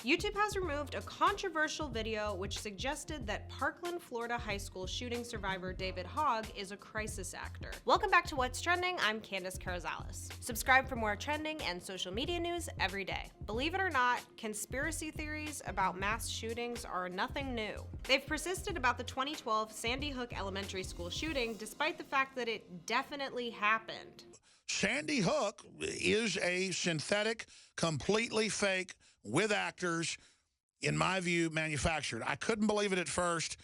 YouTube has removed a controversial video which suggested that Parkland, Florida high school shooting survivor David Hogg is a crisis actor. Welcome back to What's Trending, I'm Candace Carrizales. Subscribe for more trending and social media news every day. Believe it or not, conspiracy theories about mass shootings are nothing new. They've persisted about the 2012 Sandy Hook Elementary School shooting despite the fact that it definitely happened. Sandy Hook is a synthetic, completely fake, with actors, in my view, manufactured. I couldn't believe it at first.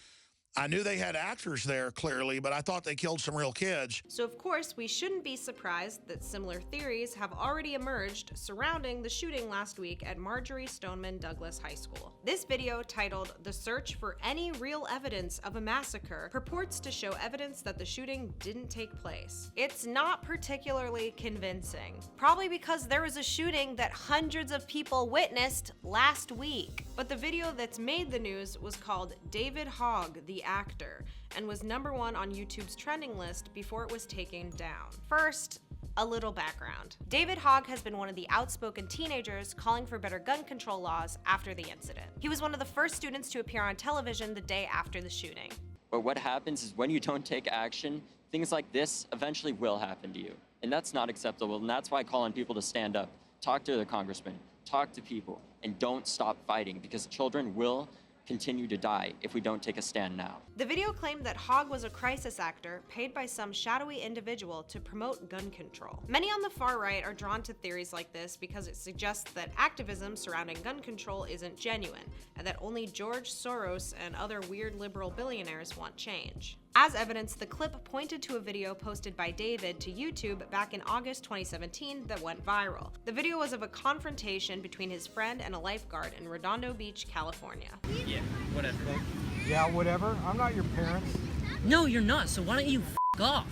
I knew they had actors there, clearly, but I thought they killed some real kids. So of course, we shouldn't be surprised that similar theories have already emerged surrounding the shooting last week at Marjorie Stoneman Douglas High School. This video, titled "The Search for Any Real Evidence of a Massacre," purports to show evidence that the shooting didn't take place. It's not particularly convincing, probably because there was a shooting that hundreds of people witnessed last week. But the video that's made the news was called "David Hogg, the Actor," and was #1 on YouTube's trending list before it was taken down. First, a little background. David Hogg has been one of the outspoken teenagers calling for better gun control laws after the incident. He was one of the first students to appear on television the day after the shooting. But what happens is when you don't take action, things like this eventually will happen to you. And that's not acceptable, and that's why I call on people to stand up, talk to their congressman, talk to people, and don't stop fighting, because children will continue to die if we don't take a stand now. The video claimed that Hogg was a crisis actor paid by some shadowy individual to promote gun control. Many on the far right are drawn to theories like this because it suggests that activism surrounding gun control isn't genuine, and that only George Soros and other weird liberal billionaires want change. As evidence, the clip pointed to a video posted by David to YouTube back in August 2017 that went viral. The video was of a confrontation between his friend and a lifeguard in Redondo Beach, California. Yeah, whatever. Yeah, whatever. I'm not your parents. No, you're not, so why don't you f off?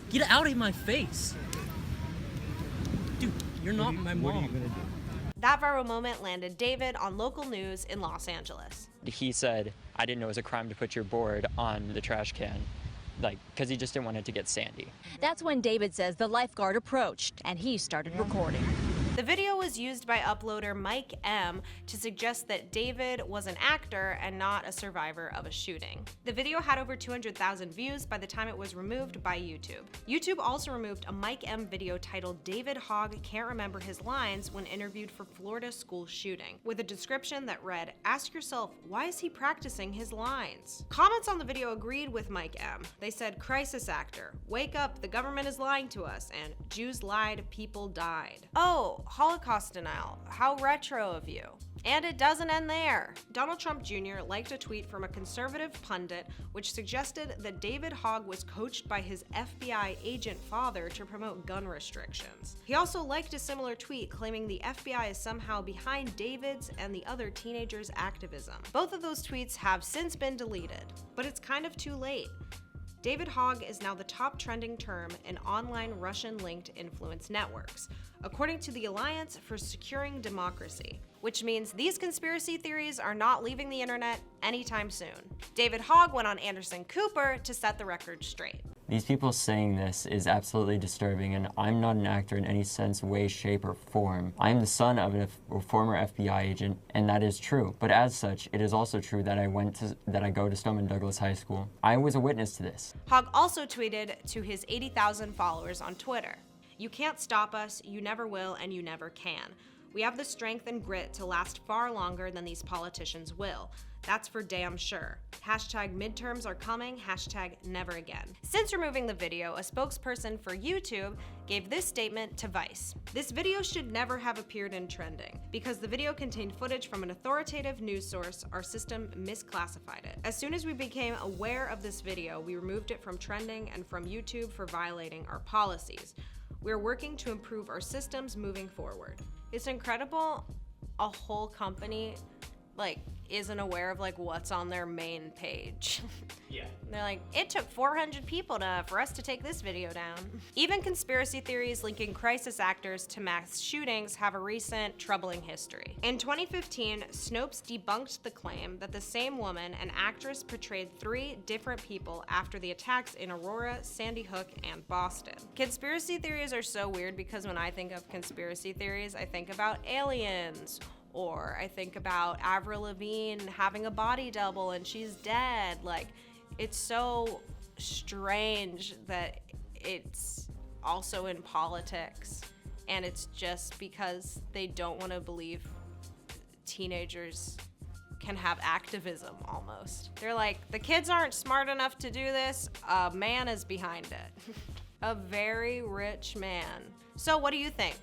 Get out of my face. Dude, you're not my mom. What are you gonna do? That viral moment landed David on local news in Los Angeles. He said, I didn't know it was a crime to put your board on the trash can, because he just didn't want it to get sandy. That's when David says the lifeguard approached and he started recording. The video was used by uploader Mike M to suggest that David was an actor and not a survivor of a shooting. The video had over 200,000 views by the time it was removed by YouTube. YouTube also removed a Mike M video titled "David Hogg Can't Remember His Lines" when interviewed for Florida school shooting, with a description that read, "Ask yourself, why is he practicing his lines?" Comments on the video agreed with Mike M. They said, "Crisis actor, wake up, the government is lying to us," and "Jews lied, people died." Oh, Holocaust denial, how retro of you. And it doesn't end there. Donald Trump Jr. liked a tweet from a conservative pundit which suggested that David Hogg was coached by his FBI agent father to promote gun restrictions. He also liked a similar tweet claiming the FBI is somehow behind David's and the other teenagers' activism. Both of those tweets have since been deleted, but it's kind of too late. David Hogg is now the top trending term in online Russian-linked influence networks, according to the Alliance for Securing Democracy, which means these conspiracy theories are not leaving the internet anytime soon. David Hogg went on Anderson Cooper to set the record straight. These people saying this is absolutely disturbing, and I'm not an actor in any sense, way, shape, or form. I am the son of a former FBI agent, and that is true. But as such, it is also true that I go to Stoneman Douglas High School. I was a witness to this. Hogg also tweeted to his 80,000 followers on Twitter, "You can't stop us, you never will, and you never can. We have the strength and grit to last far longer than these politicians will. That's for damn sure. Hashtag midterms are coming, hashtag never again." Since removing the video, a spokesperson for YouTube gave this statement to Vice. "This video should never have appeared in trending. Because the video contained footage from an authoritative news source, our system misclassified it. As soon as we became aware of this video, we removed it from trending and from YouTube for violating our policies. We're working to improve our systems moving forward." It's incredible a whole company isn't aware of what's on their main page. Yeah. They're like, it took 400 people for us to take this video down. Even conspiracy theories linking crisis actors to mass shootings have a recent troubling history. In 2015, Snopes debunked the claim that the same woman, an actress, portrayed 3 different people after the attacks in Aurora, Sandy Hook, and Boston. Conspiracy theories are so weird because when I think of conspiracy theories, I think about aliens, Or I think about Avril Lavigne having a body double and she's dead. Like, it's so strange that it's also in politics, and it's just because they don't want to believe teenagers can have activism almost. They're like, the kids aren't smart enough to do this, a man is behind it. A very rich man. So what do you think?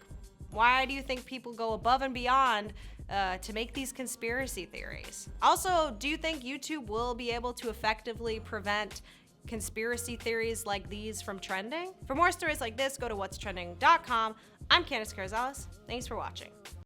Why do you think people go above and beyond to make these conspiracy theories? Also, do you think YouTube will be able to effectively prevent conspiracy theories like these from trending? For more stories like this, go to whatstrending.com. I'm Candice Carrizales. Thanks for watching.